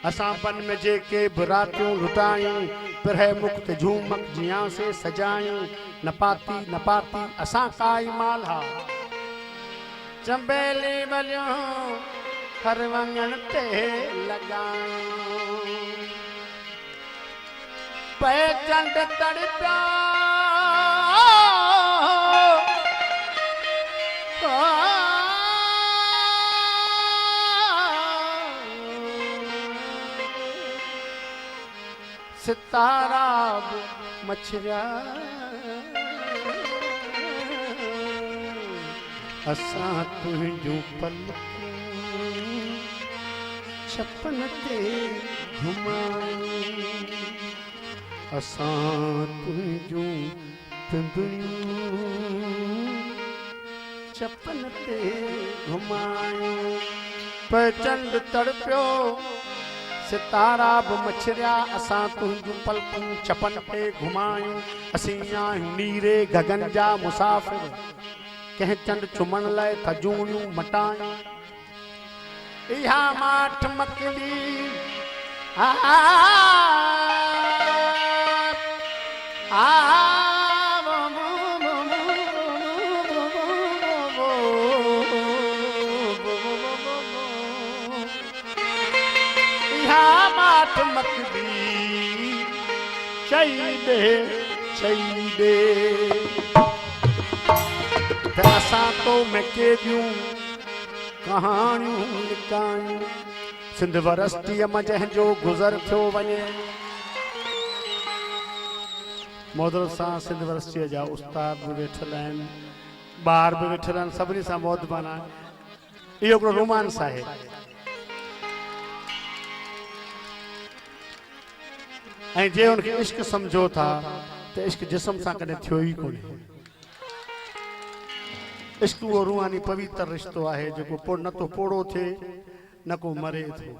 असां बन में जेके बुरातियूं लुटायूं पिरह मुक्त झूमक जियां से सजायूं न पाती असां काई माला चंबेली बलियूं हर वंगण ते लगायूं पे चंड तड़पिया सितारा मछरिया असां तुंहिंजूं पलकूं छपन ते घुमायूं असां तुंहिंजूं पिंपड़ियूं छपन ते घुमायूं पे चंड तड़पियो सितारा बि मछरिया असां तुंहिंजूं पलकूं छपन ते घुमायूं असीं आहियूं नीरे गगन जा मुसाफ़िर कंहिं चंड चुमण लाइ खजूरियूं मटायूं इहा माठ मकली माठ मकली चई दे त असां तो में केॾियूं कहाणियूं लिकायूं सिंध वरस्तीअ मां जंहिंजो गुज़र थियो वञे मोदल सां सिंध वरस्तीअ जा उस्ताद बि वेठल आहिनि ॿार बि वेठल आहिनि सभिनी सां मौजबान आहे इहो हिकिड़ो रोमांस आहे ऐं जे हुनखे इश्क सम्झो था त इश्क जिस्म सां कॾहिं थियो ई कोन्हे इश्क उहो रूहानी पवित्र रिश्तो आहे जेको न तो पोड़ो थिए न को मरे थो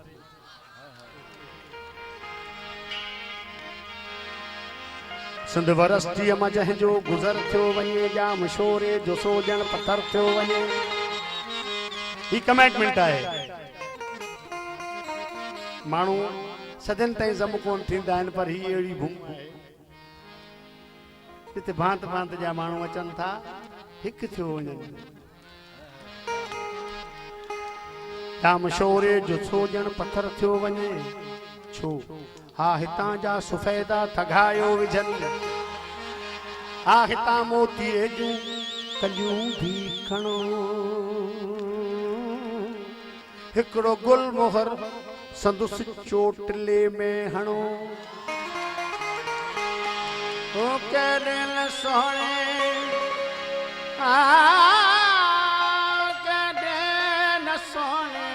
सिंध वरस्तीअ मां जंहिंजो गुज़र थियो वञे जाम शोरे जो सोजण पथर थियो वञे ही कमिटमेंट आहे माण्हू सदन ताईं ज़म कोन थींदा आहिनि पर ही अहिड़ी भूमि आहे हिते भांत भांत जा माण्हू अचनि था हिकु थियो वञनि जाम शोरे जो सोजण पथर थियो वञे छो हा हितां जा सुफ़ैदा थगायो विझनि हा हितां मोतीअ जूं कलियूं भी खणो हिकिड़ो गुल मोहर संदुस चोटले में हणो ओ कॾहिं सोणे कॾहिं न सोणे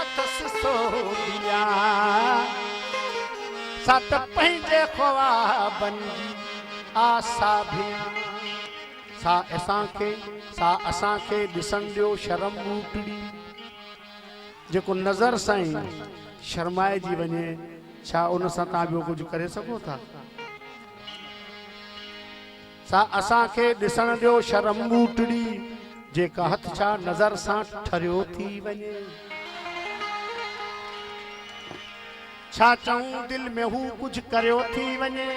अथसि सोबिया सत पंहिंजे ख्वाबनि जी आसा भिया सा असांखे ॾिसण ॾियो शर्म ॿूटड़ी जेको नज़र सां ई शर्माइजी वञे छा उन सां तव्हां ॿियो कुझु करे सघो था सा असांखे ॾिसण ॾियो शर्म ॿूटड़ी जेका हथ छा नज़र सां ठरियो थी वञे छा चऊं दिलि में हू कुझु करियो थी वञे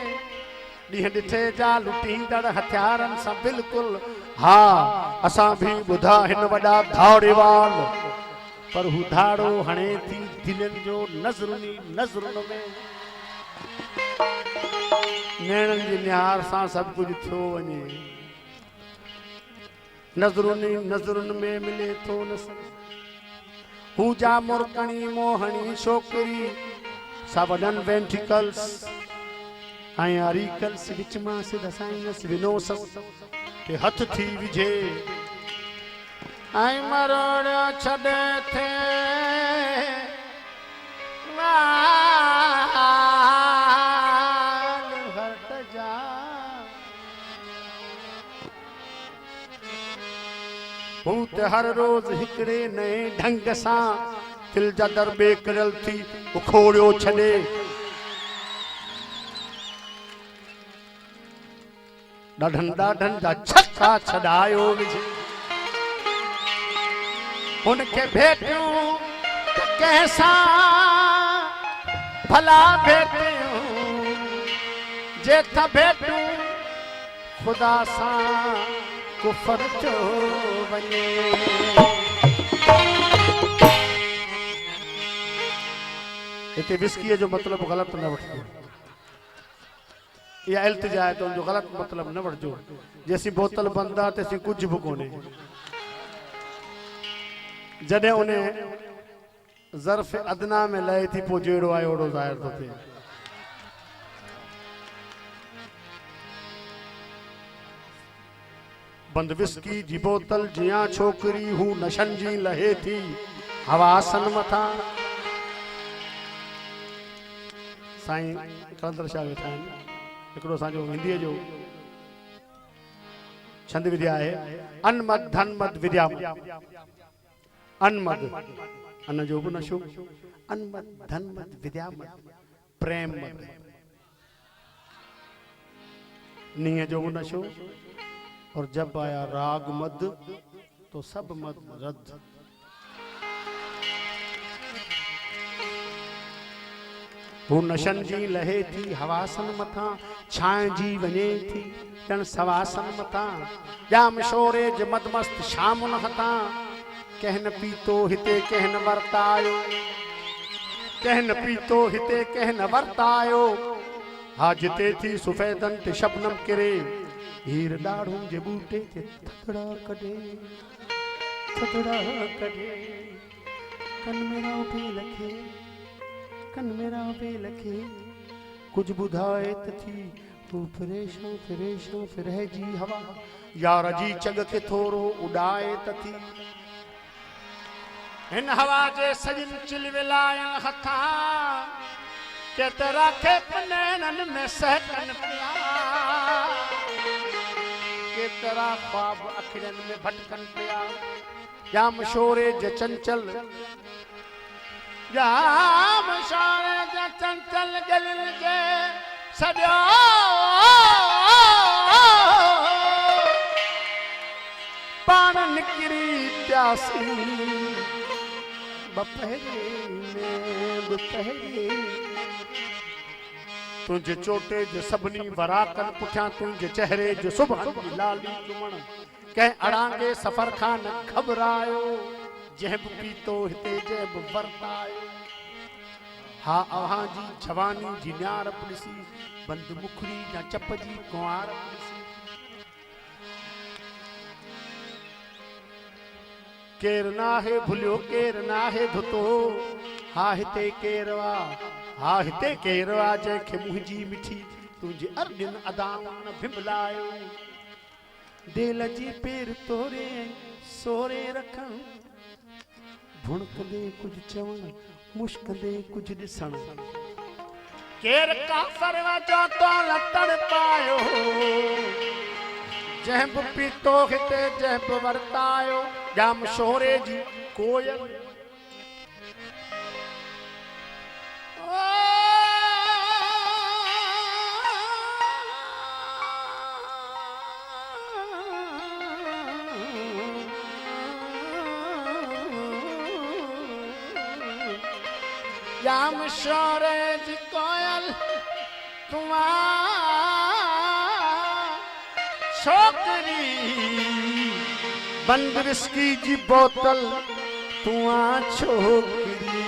ॾींहं ॾिठे जा लुटींदड़ हथियारनि सां बिल्कुलु हा असां बि ॿुधा हिन वॾा धाड़ेवाल पर हू धाड़ो हणे थी दिलनि जो नज़रुनि में नैणनि जी निहार सां सभु कुझु थियो वञे नज़रुनि में मिले थो न हू जा मुरकणी मोहणी छोकिरी सा वॾनि वेंट्रिकल्स ऐं अरीकल्स विच मां सिधा साइनस विनोसस के हथ थी विझे ऐं मरोड़ छॾे थे हट जा हू त हर रोज़ हिकिड़े नए ढंग सां दिल जा दरबे करियल थी उखोड़ियो छॾे ॾाढनि जा छक्का छॾायो विझे उनके भेटियूं त कैसा भला भेटियूं जे था भेटूं खुदा सा कुफर जो वने। इते विस्की जो मतलब गलत न वठो या इल्तिजा है तो जो गलत मतलब न वठो। जैसी बोतल बंद आ तैसी कुछ भी कोने। जडे उन्हें ज़र्फ़ अदना में लए थी पो जेड़ो आयो ओड़ो ज़ाहिर तो थे। बंद विस्की जी बोतल जिया छोकरी हूँ नशन जी लहे थी हवासन मथा। साईं कलंदर शाह वेठा आहिनि। हिकिड़ो असांजो हिंदीअ जो छंद विद्या आहे अनमद धनमद विद्या अनमद अन जो बि नशो अनमद धनमद विद्या मद प्रेम मद नीह जो बि नशो और जब आया राग मद तो सब मद रद्द। वो नशन जी लहे थी हवासन मथा छाए जी वने थी ॼण सवासन मथा जाम शोरे ज मदमस्त शाम न हता कहन पीतो हिते कहन वर्तायो कहन पीतो हिते कहन वर्तायो हा जिते थी सुफेदन ते शबनम किरे हीर डाढ़ूं जे बूटे ते थथड़ा कढे कन मेरा भी लखे कन मेरा भी लखे कुछ बुधाए थी तू फिरेशो फिरेशो फिरे जी हवा यार जी चग के थोरो उड़ाए थी इन हवा जे सजन चिलविलायन हथा के तेरा के पनैनन में सहकन पिया के तेरा ख्वाब अखिरन में भटकन पिया जाम शोरे जे चंचल जाम शोरे जे चंचल गलन जे सजो पान निकरी प्यासी बपहरे में बपहरे तुझे चोटे जो सबनी वराकन पुठिया तुझे चेहरे जो सुबह लाली चुमण कह अड़ांगे सफर खान घबरायो जब पीतो हिते जब वर्तायो हा अहां जी जवानी जी न्यार पुलिसी बंद मुखड़ी या चप जी कुंवार पुलिसी केर ना है भूलियो केर ना है धुतो हा हिते केरवा हा हिते केरवा जंहिंखे मुंहिंजी मिठी तुंहिंजे अर्जुन अदान भिमलायो दिल जी पेर तोरे सोरे रखण भुणकंदे कुझु चवण मुश्कंदे कुझु ॾिसण केर काफ़र जो तो लतड़ पायो जंहिं बि पीतो हिते जंहिं बि वर्तायो जाम शोरे जी कोयल जाम शोरे जी कोयल तुआ छोकरी बंद विस्की जी बोतल तुआ छोकरी